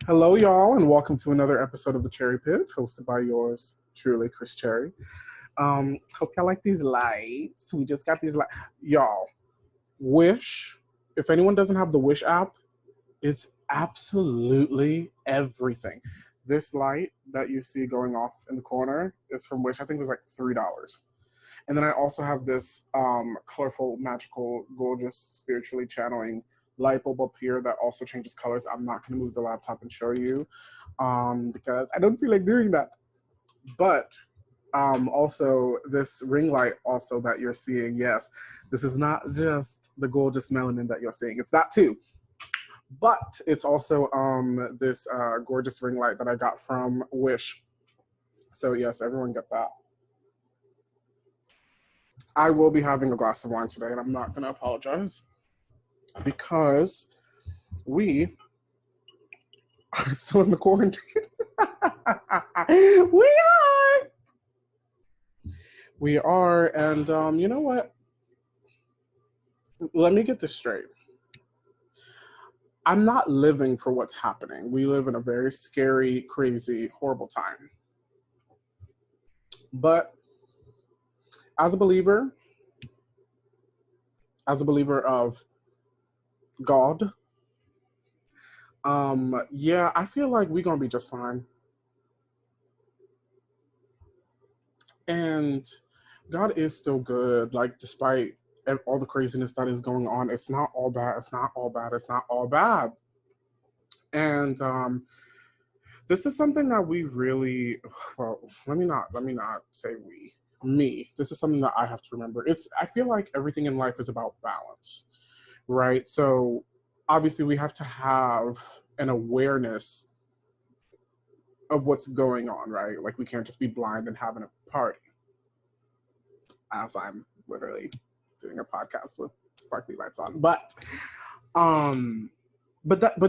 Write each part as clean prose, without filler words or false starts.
Hello, y'all, and welcome to another episode of the Cherry Pit, hosted by yours truly, Chris Cherry. Hope y'all like these lights. We just got these lights. Y'all, Wish, if anyone doesn't have the Wish app, it's absolutely everything. This light that you see going off in the corner is from Wish. I think it was like $3. And then I also have this colorful, magical, gorgeous, spiritually channeling light bulb up here that also changes colors. I'm not going to move the laptop and show you because I don't feel like doing that. But also this ring light also that you're seeing, yes, this is not just the gorgeous melanin that you're seeing. It's that too. But it's also this gorgeous ring light that I got from Wish. So yes, everyone get that. I will be having a glass of wine today, and I'm not going to apologize because we are still in the quarantine. We are, and you know what? Let me get this straight. I'm not living for what's happening. We live in a very scary, crazy, horrible time. But as a believer of God, yeah, I feel like we're gonna be just fine. And God is still good, like despite all the craziness that is going on. It's not all bad. It's not all bad. It's not all bad. And this is something that we really, well, let me not say we, me. This is something that I have to remember. I feel like everything in life is about balance, right? So obviously we have to have an awareness of what's going on, right? Like we can't just be blind and having a party, as I'm literally doing a podcast with sparkly lights on. But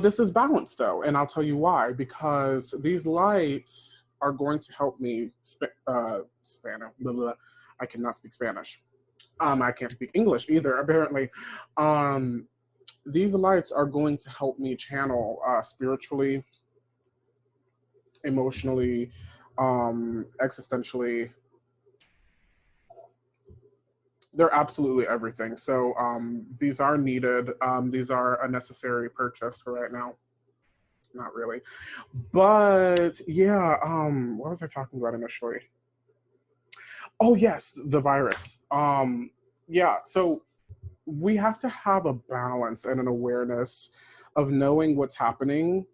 this is balance though, and I'll tell you why. Because these lights are going to help me Spanish. I cannot speak Spanish. I can't speak English either, apparently. These lights are going to help me channel spiritually, emotionally, existentially. They're absolutely everything. So these are needed. These are a necessary purchase for right now. Not really. But yeah, what was I talking about initially? Oh yes, the virus. Yeah, so we have to have a balance and an awareness of knowing what's happening,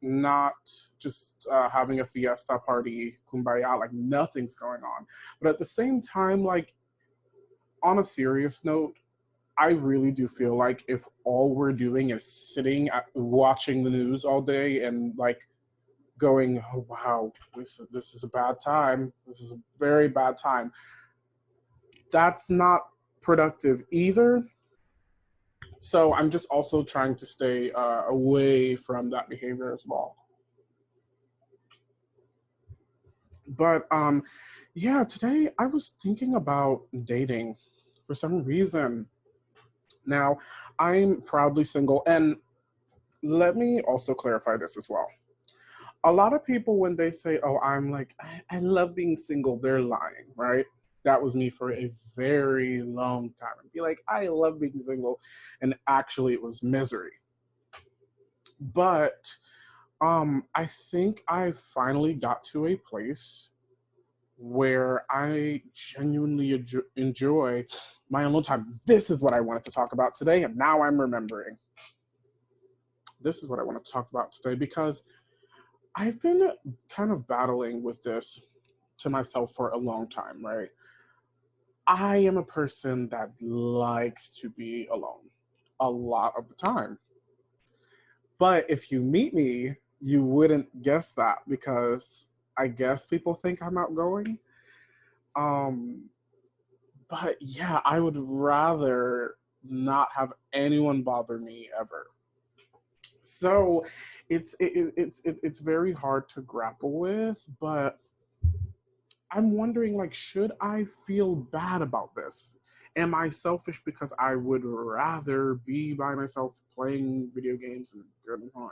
not just having a fiesta party, kumbaya, like nothing's going on. But at the same time, like on a serious note, I really do feel like if all we're doing is sitting watching the news all day and like going, oh, wow, this is a bad time. This is a very bad time. That's not productive either. So I'm just also trying to stay away from that behavior as well. But yeah, today I was thinking about dating for some reason. Now, I'm proudly single, and let me also clarify this as well. A lot of people, when they say, oh, I'm like, I love being single, they're lying, right? That was me for a very long time. I'd be like, I love being single. And actually, it was misery. But I think I finally got to a place where I genuinely enjoy my alone time. This is what I wanted to talk about today, and now I'm remembering. This is what I want to talk about today because I've been kind of battling with this to myself for a long time, right? I am a person that likes to be alone a lot of the time. But if you meet me, you wouldn't guess that because I guess people think I'm outgoing. Um, but yeah, I would rather not have anyone bother me ever. So it's very hard to grapple with, but I'm wondering, like, should I feel bad about this? Am I selfish because I would rather be by myself playing video games and good and fine?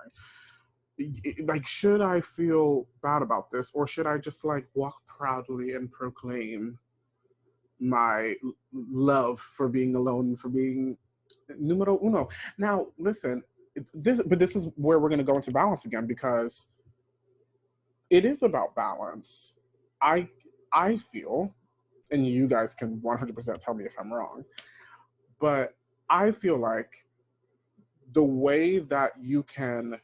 like, should I feel bad about this, or should I just like walk proudly and proclaim my love for being alone, for being numero uno? Now, listen, this is where we're going to go into balance again, because it is about balance. I I feel, and you guys can 100% tell me if I'm wrong, but I feel like the way that you can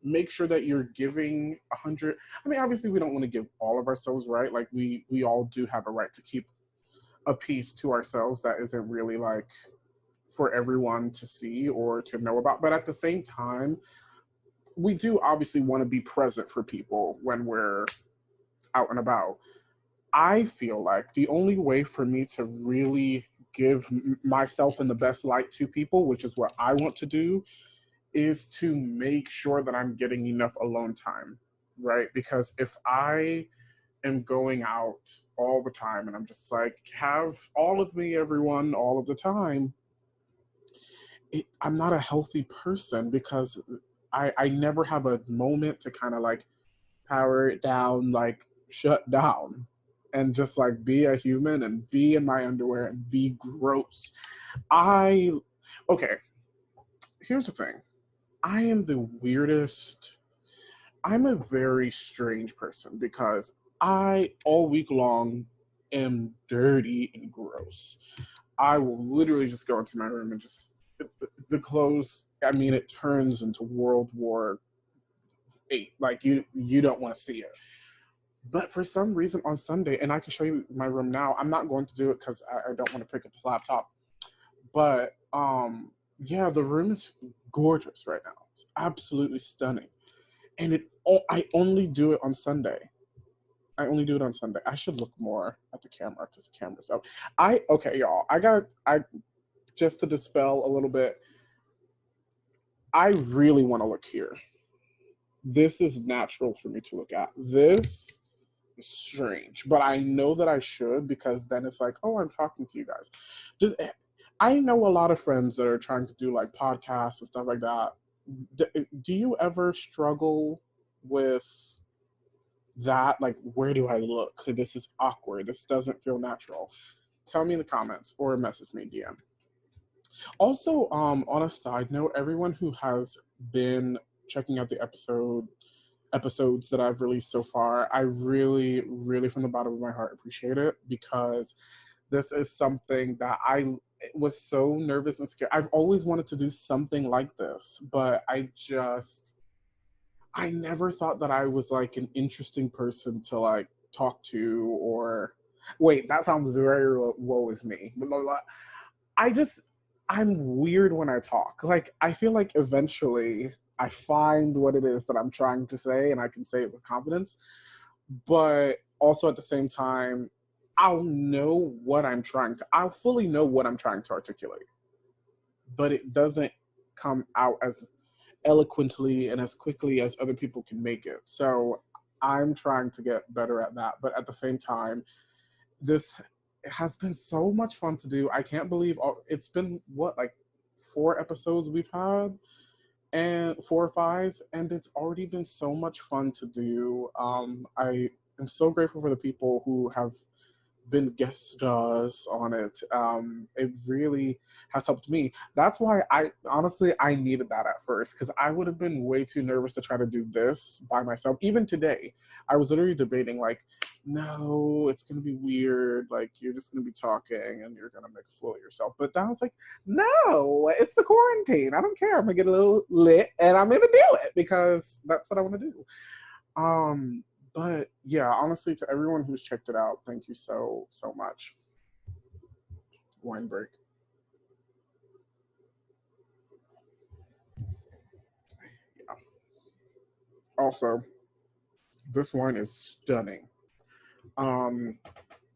make sure that you're giving 100, I mean, obviously we don't want to give all of ourselves, right? Like we all do have a right to keep a piece to ourselves that isn't really like for everyone to see or to know about. But at the same time, we do obviously want to be present for people when we're out and about. I feel like the only way for me to really give myself in the best light to people, which is what I want to do, is to make sure that I'm getting enough alone time, right? Because if I am going out all the time and I'm just like, have all of me, everyone, all of the time, I'm not a healthy person, because I never have a moment to kind of like power it down, like shut down and just like be a human and be in my underwear and be gross. I, okay, here's the thing. I am the weirdest. I'm a very strange person, because I, all week long, am dirty and gross. I will literally just go into my room and just, the clothes, I mean, it turns into World War VIII. Like you don't want to see it. But for some reason on Sunday, and I can show you my room now, I'm not going to do it because I don't want to pick up this laptop. But yeah, the room is gorgeous right now. It's absolutely stunning. And I only do it on Sunday. I only do it on Sunday. I should look more at the camera because the camera's up. Okay, y'all. I just to dispel a little bit, I really want to look here. This is natural for me to look at. This is strange, but I know that I should, because then it's like, oh, I'm talking to you guys. Just, I know a lot of friends that are trying to do like podcasts and stuff like that. Do you ever struggle with that? Like, where do I look? This is awkward. This doesn't feel natural. Tell me in the comments or message me DM. Also, on a side note, everyone who has been checking out the episodes that I've released so far, I really, really from the bottom of my heart appreciate it, because this is something that I was so nervous and scared. I've always wanted to do something like this, but I never thought that I was like an interesting person to like talk to, or wait, that sounds very woe is me. I just, I'm weird when I talk. Like, I feel like eventually I find what it is that I'm trying to say and I can say it with confidence. But also at the same time, I'll fully know what I'm trying to articulate. But it doesn't come out as eloquently and as quickly as other people can make it. So I'm trying to get better at that. But at the same time, this has been so much fun to do. I can't believe it's been what, like 4 episodes we've had, and 4 or 5, and it's already been so much fun to do. I am so grateful for the people who have been guest stars on it. It really has helped me. That's why I honestly I needed that at first, because I would have been way too nervous to try to do this by myself. Even today, I was literally debating like, no, it's gonna be weird. Like you're just gonna be talking and you're gonna make a fool of yourself. But then I was like, no, it's the quarantine. I don't care. I'm gonna get a little lit and I'm gonna do it because that's what I want to do. But yeah, honestly, to everyone who's checked it out, thank you so, so much. Wine break. Yeah. Also, this wine is stunning. Um,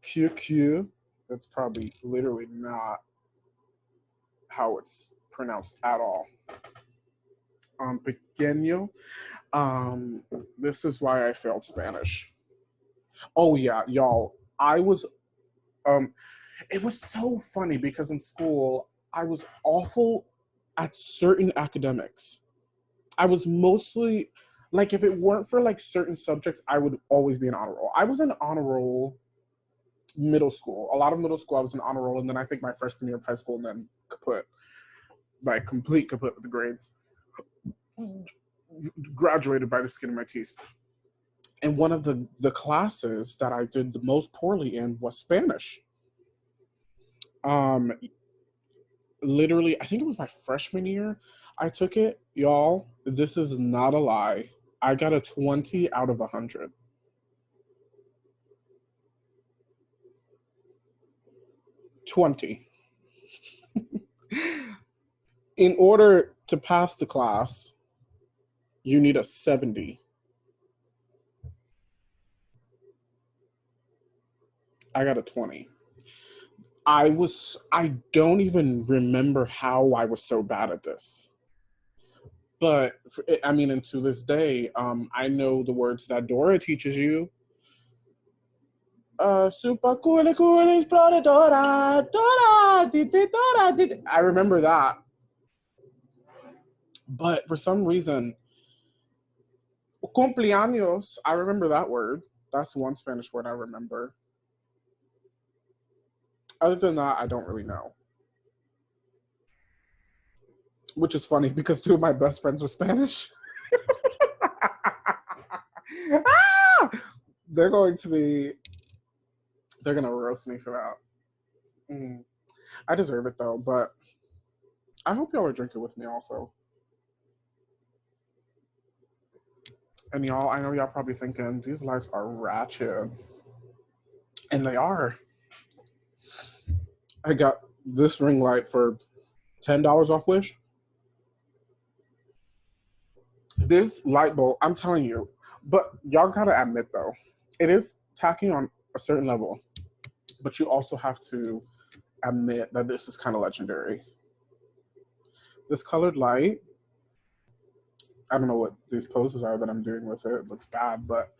QQ, that's probably literally not how it's pronounced at all. Pequeño. This is why I failed Spanish. Oh yeah, y'all. Um, it was so funny because in school I was awful at certain academics. I was mostly Like if it weren't for like certain subjects, I would always be an honor roll. I was an honor roll middle school. A lot of middle school I was an honor roll, and then I think my freshman year of high school, and then kaput, like complete kaput with the grades. Graduated by the skin of my teeth. And one of the classes that I did the most poorly in was Spanish. Um, Literally, I think it was my freshman year. I took it, y'all. This is not a lie. I got a 20 out of 100. 20. In order to pass the class, you need a 70. I got a 20. I don't even remember how I was so bad at this. But I mean, and to this day, I know the words that Dora teaches you. Super cool, cool, exploradora, Dora, Dora. I remember that. But for some reason, cumpleaños, I remember that word. That's one Spanish word I remember. Other than that, I don't really know. Which is funny because two of my best friends are Spanish. Ah! They're going to be, they're going to roast me for that. I deserve it though, but I hope y'all are drinking with me also. And y'all, I know y'all probably thinking these lights are ratchet. And they are. I got this ring light for $10 off Wish. This light bulb, I'm telling you, but y'all gotta admit though, it is tacky on a certain level, but you also have to admit that this is kind of legendary. This colored light, I don't know what these poses are that I'm doing with it. It looks bad, but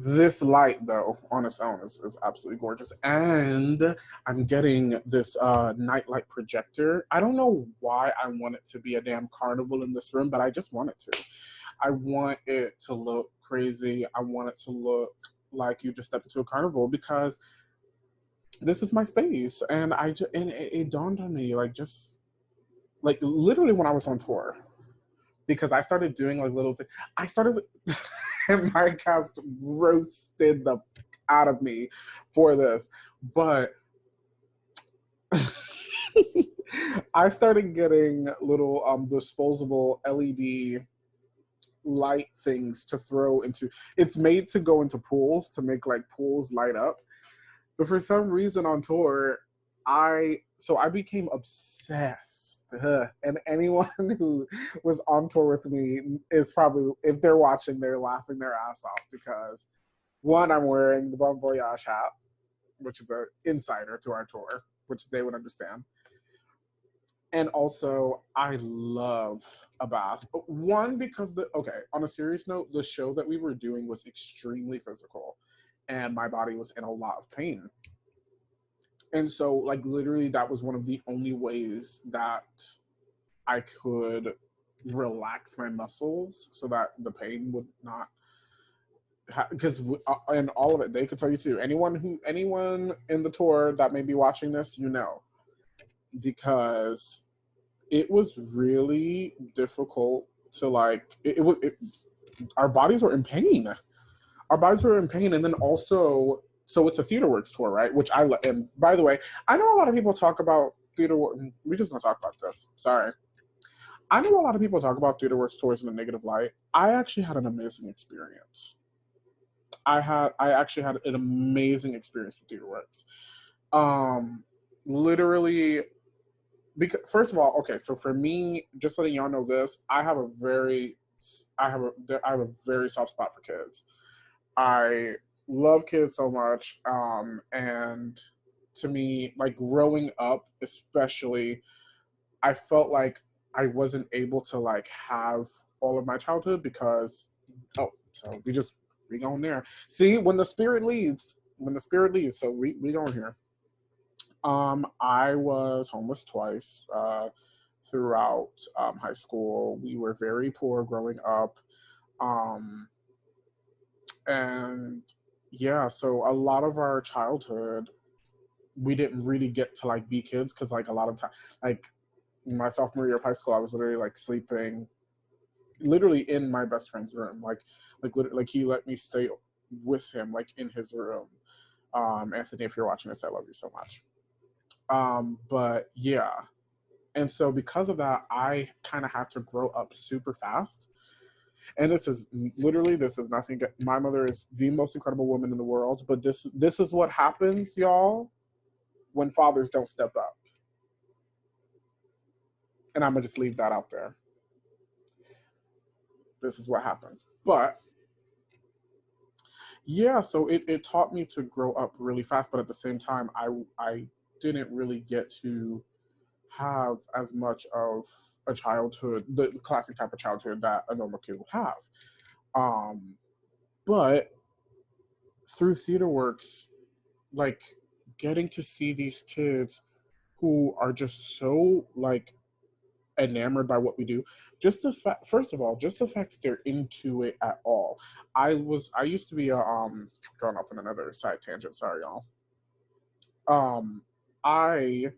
this light though on its own is absolutely gorgeous. And I'm getting this nightlight projector. I don't know why I want it to be a damn carnival in this room, but I just want it to. I want it to look crazy. I want it to look like you just stepped into a carnival because this is my space. And it dawned on me just like literally when I was on tour, because I started doing like little things. I started with and my cast roasted the out of me for this, but I started getting little disposable LED light things to throw into. It's made to go into pools to make like pools light up. But for some reason on tour, I became obsessed. And anyone who was on tour with me is probably, if they're watching, they're laughing their ass off because one, I'm wearing the Bon Voyage hat, which is an insider to our tour, which they would understand. And also, I love a bath. One, because on a serious note, the show that we were doing was extremely physical and my body was in a lot of pain. And so, like, literally, that was one of the only ways that I could relax my muscles so that the pain would not. Because and all of it, they could tell you too. Anyone in the tour that may be watching this, because it was really difficult to like. Our bodies were in pain. Our bodies were in pain, and then also, so it's a TheaterWorks tour, right? Which and by the way, I know a lot of people talk about TheaterWorks. We're just gonna talk about this. Sorry. I know a lot of people talk about TheaterWorks tours in a negative light. I actually had an amazing experience. I actually had an amazing experience with TheaterWorks. Literally, because first of all, okay, so for me, just letting y'all know this, I have a very soft spot for kids. I love kids so much, and to me, like growing up, especially, I felt like I wasn't able to like have all of my childhood because so we going there. See, when the spirit leaves, so we going here. I was homeless twice throughout high school. We were very poor growing up. Um, and yeah, so a lot of our childhood, we didn't really get to like be kids because like a lot of time, like my sophomore year of high school, I was literally like sleeping, literally in my best friend's room, like he let me stay with him like in his room. Anthony, if you're watching this, I love you so much. But yeah, and so because of that, I kind of had to grow up super fast. And this is nothing. My mother is the most incredible woman in the world, but this is what happens, y'all, when fathers don't step up. And I'm gonna just leave that out there. This is what happens. But yeah, so it taught me to grow up really fast, but at the same time, I didn't really get to have as much of a childhood, the classic type of childhood that a normal kid would have. Um, but through theater works, like getting to see these kids who are just so like enamored by what we do, just the fact, first of all, just the fact that they're into it at all. I used to be a going off on another side tangent, sorry y'all. I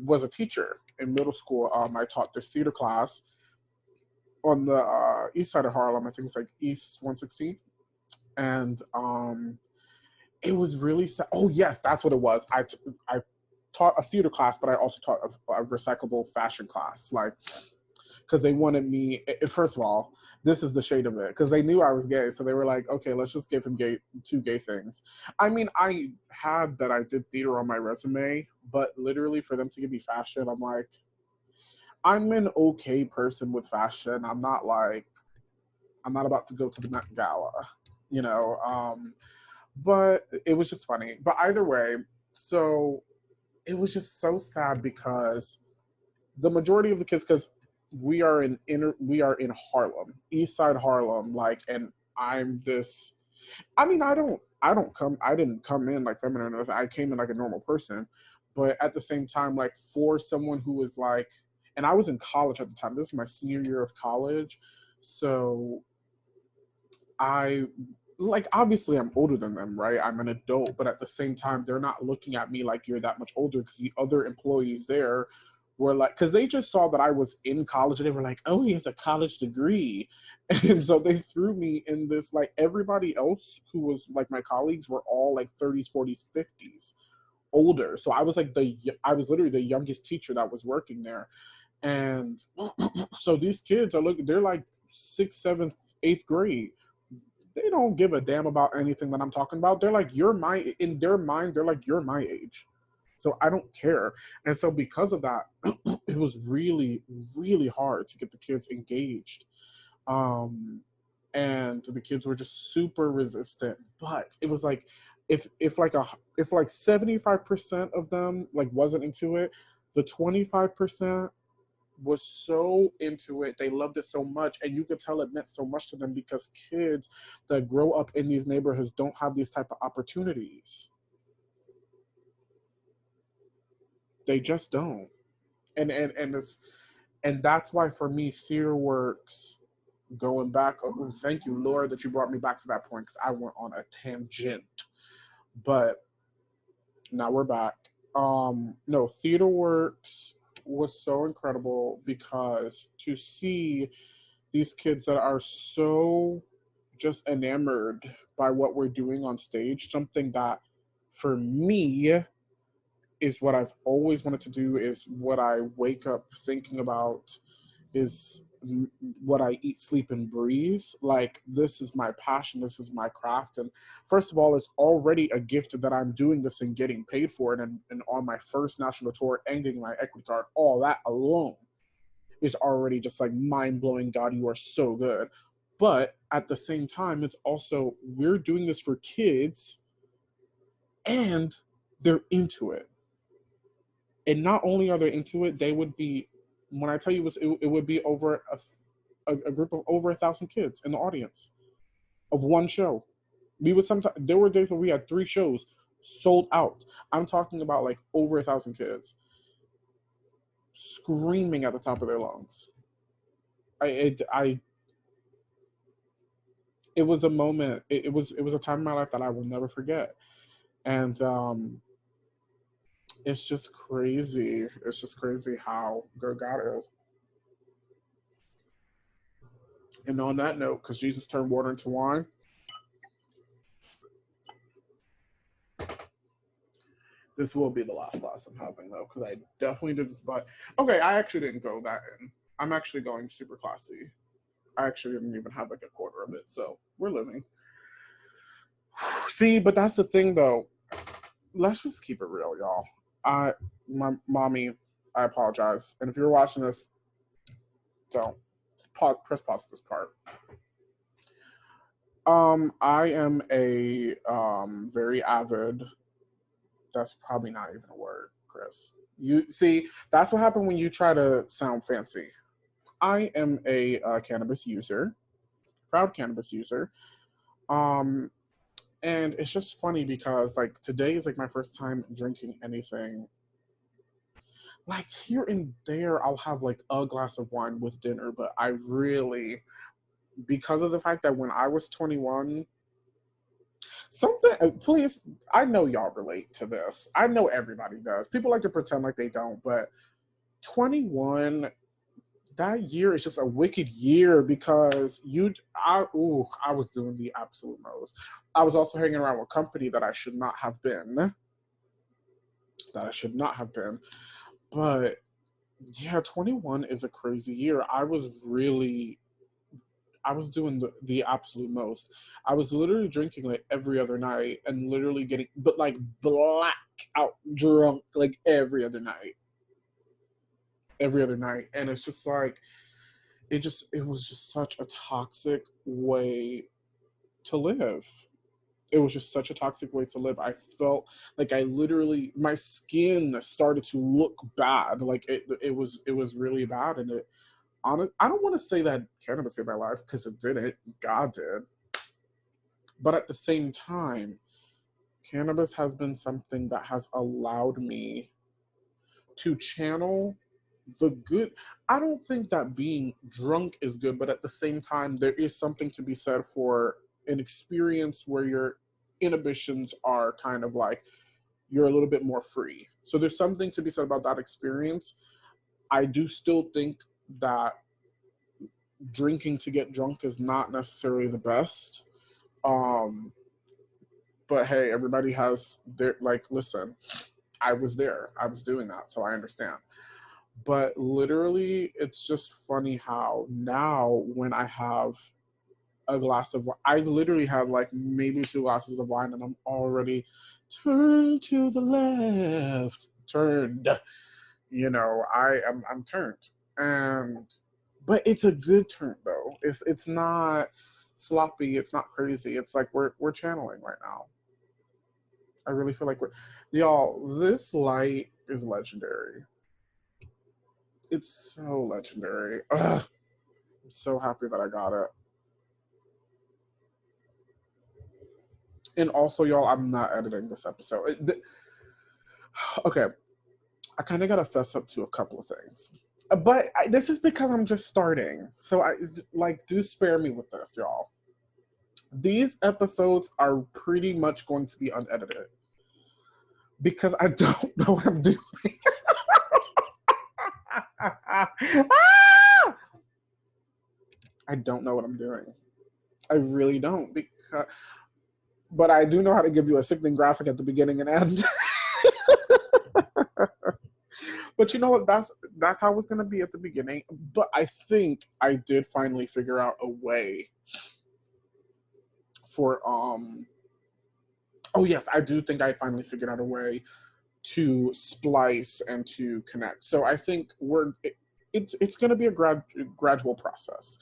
was a teacher in middle school. I taught this theater class on the east side of Harlem. I think it's like East 116th. And it was really sad. Oh yes, that's what it was. I taught a theater class, but I also taught a recyclable fashion class. Like, because they wanted me. First of all, this is the shade of it. Because they knew I was gay, so they were like, okay, let's just give him two gay things. I mean, I had that I did theater on my resume, but literally for them to give me fashion, I'm like, I'm an okay person with fashion. I'm not about to go to the Met Gala, you know. But it was just funny. But either way, so it was just so sad because the majority of the kids, because we are in Harlem, East Side Harlem, like, and I'm this. I mean, I didn't come in like feminine or anything. I came in like a normal person, but at the same time, like for someone who was like, and I was in college at the time. This is my senior year of college, so I like obviously I'm older than them, right? I'm an adult, but at the same time, they're not looking at me like you're that much older because the other employees there were like, because they just saw that I was in college and they were like, oh, he has a college degree. And so they threw me in this, like everybody else who was like my colleagues were all like 30s, 40s, 50s older. So I was like I was literally the youngest teacher that was working there. And so these kids are looking, they're like sixth, seventh, eighth grade. They don't give a damn about anything that I'm talking about. They're like, you're my, in their mind, they're like, you're my age. So I don't care. And so because of that, it was really, really hard to get the kids engaged. Um, and the kids were just super resistant. But it was like, if like 75% of them like wasn't into it, the 25% was so into it. They loved it so much, and you could tell it meant so much to them because kids that grow up in these neighborhoods don't have these type of opportunities. They just don't. And this and that's why for me theater works going back. Oh, thank you, Lord, that you brought me back to that point because I went on a tangent. But now we're back. No, theater works was so incredible because to see these kids that are so just enamored by what we're doing on stage, something that for me is what I've always wanted to do, is what I wake up thinking about, is what I eat, sleep, and breathe. Like, this is my passion, this is my craft. And first of all, it's already a gift that I'm doing this and getting paid for it. And on my first national tour, ending my equity card, all that alone is already just like mind blowing. God, you are so good. But at the same time, it's also, we're doing this for kids and they're into it. And not only are they into it, they would be, when I tell you it would be over a group of over 1,000 kids in the audience of one show. We would sometimes, there were days where we had 3 shows sold out. I'm talking about like over 1,000 kids screaming at the top of their lungs. I it was a moment. It was a time in my life that I will never forget. And it's just crazy. It's just crazy how good God is. And on that note, because Jesus turned water into wine, this will be the last glass I'm having though, because I definitely did this. But okay, I actually didn't go that in. I'm actually going super classy. I actually didn't even have like a quarter of it, so we're living. See, but that's the thing though. Let's just keep it real, y'all. My mommy, I apologize. And if you're watching this, don't press pause this part. I am a very avid. That's probably not even a word, Chris. You see, that's what happened when you try to sound fancy. I am a cannabis user, proud cannabis user. Um, and it's just funny because like today is like my first time drinking anything. Like here and there, I'll have like a glass of wine with dinner, but I really, because of the fact that when I was 21, something, please, I know y'all relate to this. I know everybody does. People like to pretend like they don't, but 21, that year is just a wicked year because I was doing the absolute most. I was also hanging around with company that I should not have been. That I should not have been. But yeah, 21 is a crazy year. I was doing the absolute most. I was literally drinking like every other night and literally getting, but like black out drunk like every other night. Every other night. And it's just like, it was just such a toxic way to live. It was just such a toxic way to live. I felt like I literally, my skin started to look bad. Like it was really bad. And I don't want to say that cannabis saved my life because it didn't. God did. But at the same time, cannabis has been something that has allowed me to channel the good. I don't think that being drunk is good, but at the same time, there is something to be said for an experience where your inhibitions are kind of like you're a little bit more free. So there's something to be said about that experience. I do still think that drinking to get drunk is not necessarily the best. Um, but hey, everybody has their, like, listen, I was there. I was doing that, so I understand. But literally, it's just funny how now when I have a glass of wine, I've literally had like maybe two glasses of wine and I'm already turned to the left. Turned. I'm turned. And but it's a good turn though. It's not sloppy, it's not crazy. It's like we're channeling right now. I really feel like we're y'all, this light is legendary. It's so legendary. Ugh, I'm so happy that I got it. And also, y'all, I'm not editing this episode. Okay, I kind of got to fess up to a couple of things. But this is because I'm just starting. So, do spare me with this, y'all. These episodes are pretty much going to be unedited because I don't know what I'm doing. I don't know what I'm doing. I really don't, but I do know how to give you a sickening graphic at the beginning and end. But you know what? That's how it's gonna be at the beginning. But I think I did finally figure out a way for oh yes, I do think I finally figured out a way to splice and to connect. So I think it's going to be a gradual process.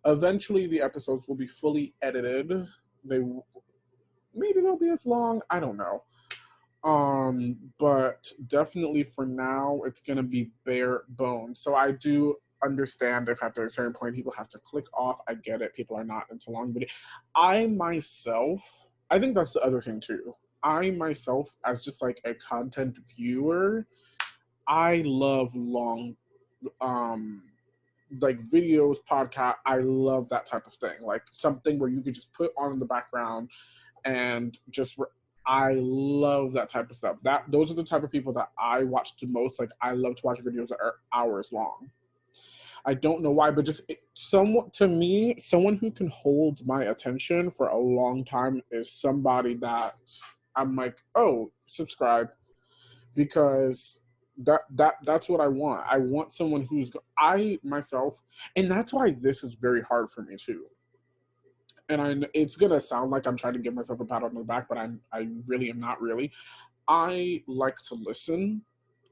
Eventually, the episodes will be fully edited. Maybe they'll be as long. I don't know. But definitely for now, it's going to be bare bones. So I do understand if after a certain point people have to click off. I get it. People are not into long video. I think that's the other thing too. I myself, as just like a content viewer, I love long like videos, podcast. I love that type of thing. Like something where you could just put on in the background and just. I love that type of stuff. Those are the type of people that I watch the most. Like I love to watch videos that are hours long. I don't know why, but just someone to me, someone who can hold my attention for a long time is somebody that I'm like, oh, subscribe, because that's what I want. I want someone who's I myself, and that's why this is very hard for me too. And it's gonna sound like I'm trying to give myself a pat on the back, but I really am not really. I like to listen.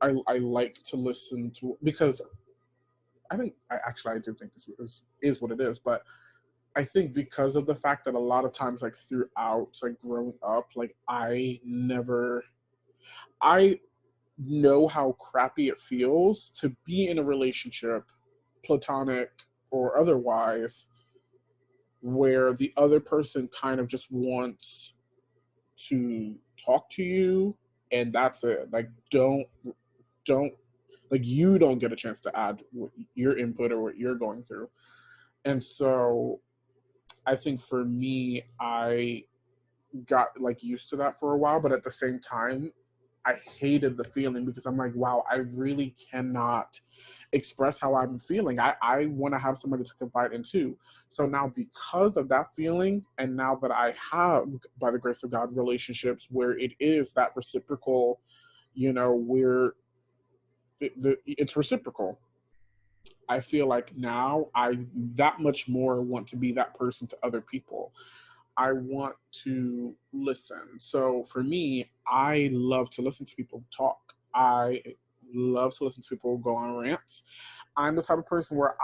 I like to listen to, because I do think this is what it is, but I think because of the fact that a lot of times, like throughout like growing up, like I know how crappy it feels to be in a relationship, platonic or otherwise, where the other person kind of just wants to talk to you and that's it. Like don't like you don't get a chance to add your input or what you're going through. And so I think for me, I got like used to that for a while, but at the same time, I hated the feeling because I'm like, wow, I really cannot express how I'm feeling. I want to have somebody to confide in too. So now, because of that feeling, and now that I have, by the grace of God, relationships where it is that reciprocal, where it's reciprocal. I feel like now I that much more want to be that person to other people. I want to listen. So for me, I love to listen to people talk. I love to listen to people go on rants. I'm the type of person where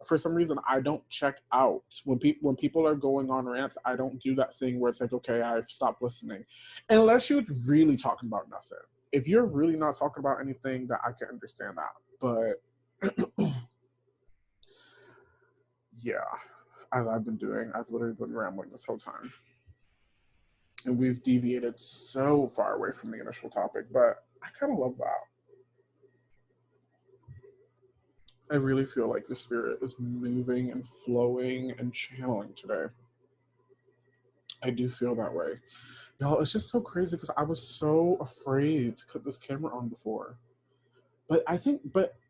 for some reason, I don't check out when people are going on rants. I don't do that thing where it's like, okay, I've stopped listening, unless you're really talking about nothing. If you're really not talking about anything, that I can understand that. But yeah, as I've been doing, I've literally been rambling this whole time. And we've deviated so far away from the initial topic, but I kind of love that. I really feel like the spirit is moving and flowing and channeling today. I do feel that way. Y'all, it's just so crazy because I was so afraid to put this camera on before. But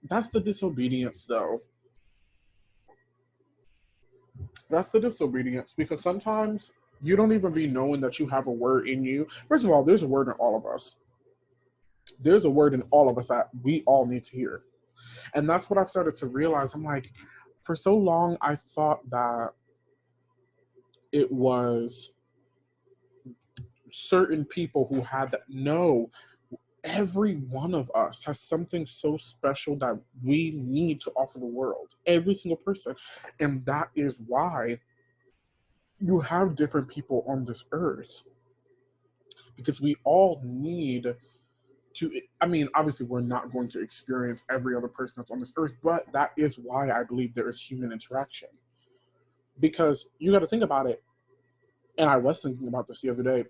that's the disobedience though. That's the disobedience, because sometimes you don't even be knowing that you have a word in you. First of all, there's a word in all of us. There's a word in all of us that we all need to hear. And that's what I've started to realize. I'm like, for so long, I thought that it was certain people who had that. No, every one of us has something so special that we need to offer the world. Every single person. And that is why you have different people on this earth. Because we all need to, I mean, obviously we're not going to experience every other person that's on this earth, but that is why I believe there is human interaction. Because you got to think about it, and I was thinking about this the other day.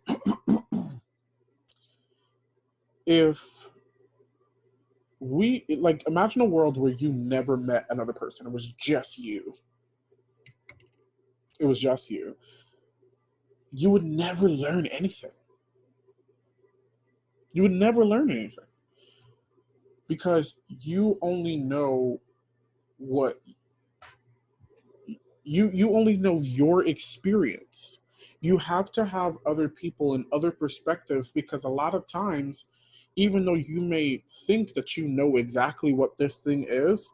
If imagine a world where you never met another person, it was just you. It was just you. You would never learn anything. You would never learn anything. Because you only know what you only know your experience. You have to have other people and other perspectives, because a lot of times, even though you may think that you know exactly what this thing is,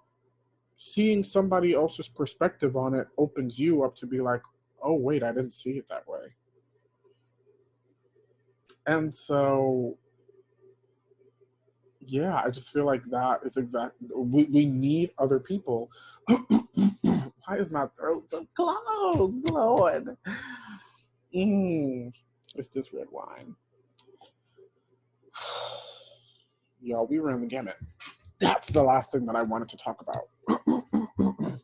seeing somebody else's perspective on it opens you up to be like, oh wait, I didn't see it that way. And so yeah, I just feel like that is exactly, we need other people. Why is my throat so closed, Lord? It's this red wine. Y'all, we ran the gamut. That's the last thing that I wanted to talk about.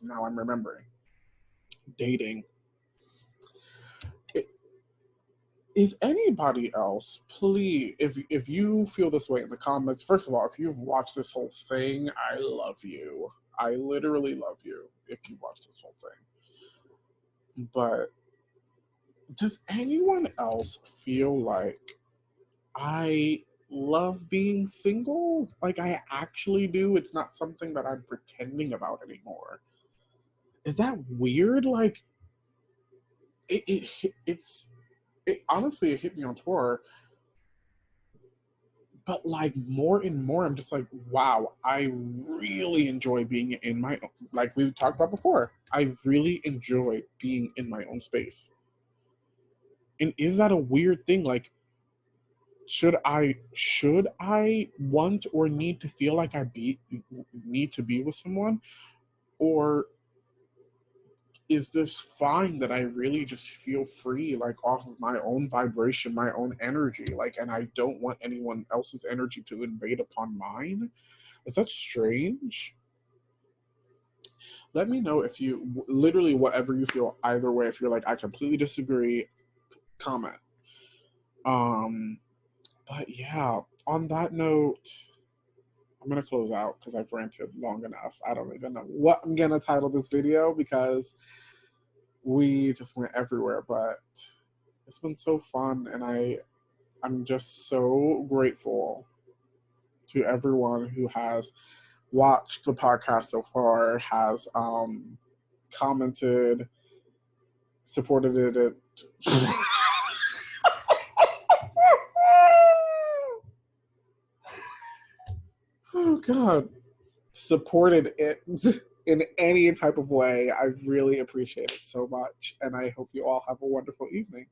Now I'm remembering. Dating. Is anybody else, please, if you feel this way in the comments, first of all, if you've watched this whole thing, I love you. I literally love you if you've watched this whole thing. But does anyone else feel like I love being single? Like I actually do. It's not something that I'm pretending about anymore. Is that weird? Like it honestly it hit me on tour, but like more and more I'm just like, wow, I really enjoy being in my own, like we talked about before, I really enjoy being in my own space. And is that a weird thing? Like should I want or need to feel like need to be with someone, or is this fine that I really just feel free, like off of my own vibration, my own energy, like, and I don't want anyone else's energy to invade upon mine? Is that strange? Let me know if you literally whatever you feel either way. If you're like, I completely disagree, comment. Um, but yeah, on that note, I'm gonna close out because I've ranted long enough. I don't even know what I'm gonna title this video because we just went everywhere, but it's been so fun, and I'm just so grateful to everyone who has watched the podcast so far, has commented, supported it. Oh God, supported it in any type of way. I really appreciate it so much, and I hope you all have a wonderful evening.